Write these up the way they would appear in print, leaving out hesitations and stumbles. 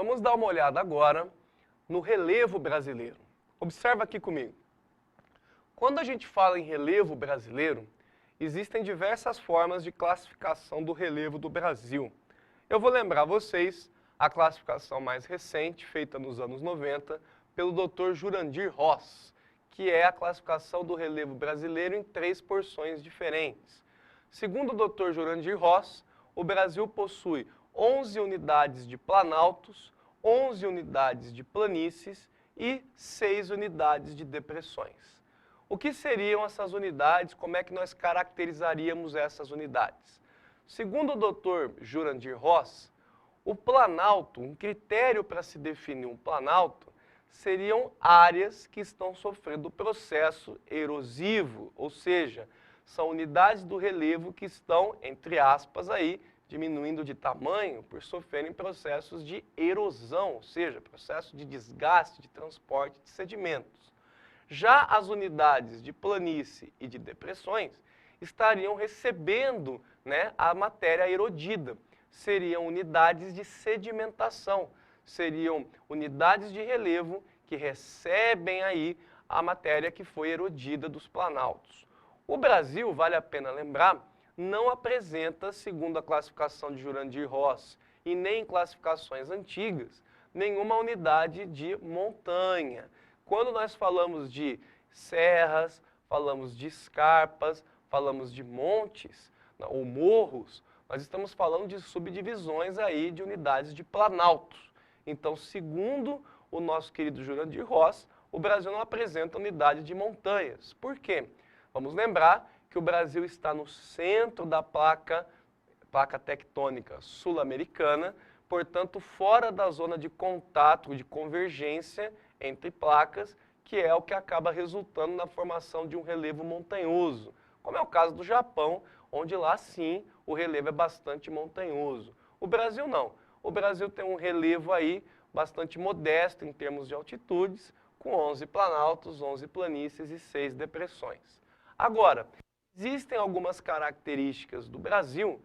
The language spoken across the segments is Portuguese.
Vamos dar uma olhada agora no relevo brasileiro. Observa aqui comigo. Quando a gente fala em relevo brasileiro, existem diversas formas de classificação do relevo do Brasil. Eu vou lembrar vocês a classificação mais recente, feita nos anos 90, pelo Dr. Jurandir Ross, que é a classificação do relevo brasileiro em 3 porções diferentes. Segundo o Dr. Jurandir Ross, o Brasil possui 11 unidades de planaltos, 11 unidades de planícies e 6 unidades de depressões. O que seriam essas unidades? Como é que nós caracterizaríamos essas unidades? Segundo o Dr. Jurandir Ross, o planalto, um critério para se definir um planalto, seriam áreas que estão sofrendo processo erosivo, ou seja, são unidades do relevo que estão, entre aspas, aí, diminuindo de tamanho por sofrerem processos de erosão, ou seja, processo de desgaste, de transporte de sedimentos. Já as unidades de planície e de depressões estariam recebendo, a matéria erodida. Seriam unidades de sedimentação, seriam unidades de relevo que recebem aí a matéria que foi erodida dos planaltos. O Brasil, vale a pena lembrar, não apresenta, segundo a classificação de Jurandir Ross e nem em classificações antigas, nenhuma unidade de montanha. Quando nós falamos de serras, falamos de escarpas, falamos de montes ou morros, nós estamos falando de subdivisões aí de unidades de planaltos. Então, segundo o nosso querido Jurandir Ross, o Brasil não apresenta unidade de montanhas. Por quê? Vamos lembrar que o Brasil está no centro da placa tectônica sul-americana, portanto, fora da zona de contato, de convergência entre placas, que é o que acaba resultando na formação de um relevo montanhoso, como é o caso do Japão, onde lá sim o relevo é bastante montanhoso. O Brasil não. O Brasil tem um relevo aí bastante modesto em termos de altitudes, com 11 planaltos, 11 planícies e 6 depressões. Agora, existem algumas características do Brasil,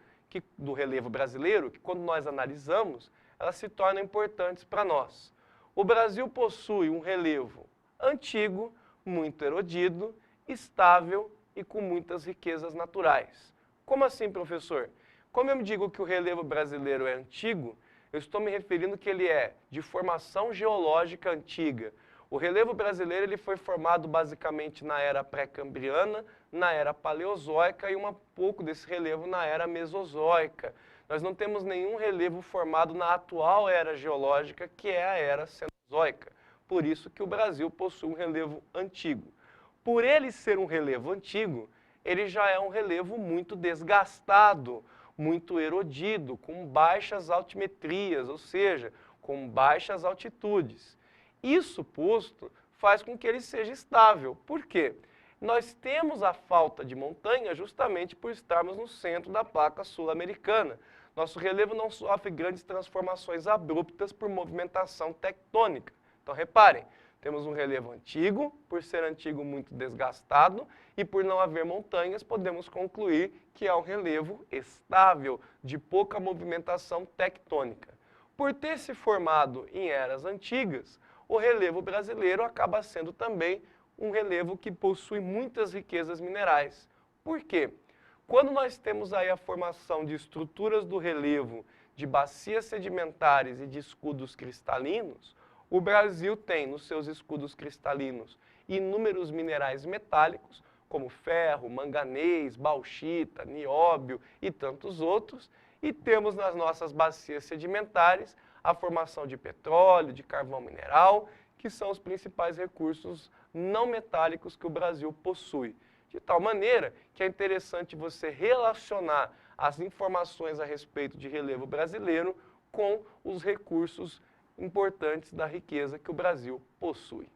do relevo brasileiro, que quando nós analisamos, elas se tornam importantes para nós. O Brasil possui um relevo antigo, muito erodido, estável e com muitas riquezas naturais. Como assim, professor? Como eu me digo que o relevo brasileiro é antigo, eu estou me referindo que ele é de formação geológica antiga. O relevo brasileiro ele foi formado basicamente na era pré-cambriana, na era paleozoica e um pouco desse relevo na era mesozoica. Nós não temos nenhum relevo formado na atual era geológica, que é a era cenozoica. Por isso que o Brasil possui um relevo antigo. Por ele ser um relevo antigo, ele já é um relevo muito desgastado, muito erodido, com baixas altimetrias, ou seja, com baixas altitudes. Isso posto faz com que ele seja estável. Por quê? Nós temos a falta de montanha justamente por estarmos no centro da placa sul-americana. Nosso relevo não sofre grandes transformações abruptas por movimentação tectônica. Então, reparem, temos um relevo antigo, por ser antigo muito desgastado, e por não haver montanhas, podemos concluir que é um relevo estável, de pouca movimentação tectônica. Por ter se formado em eras antigas, o relevo brasileiro acaba sendo também um relevo que possui muitas riquezas minerais. Por quê? Quando nós temos aí a formação de estruturas do relevo, de bacias sedimentares e de escudos cristalinos, o Brasil tem nos seus escudos cristalinos inúmeros minerais metálicos, como ferro, manganês, bauxita, nióbio e tantos outros, e temos nas nossas bacias sedimentares a formação de petróleo, de carvão mineral, que são os principais recursos não metálicos que o Brasil possui. De tal maneira que é interessante você relacionar as informações a respeito de relevo brasileiro com os recursos importantes da riqueza que o Brasil possui.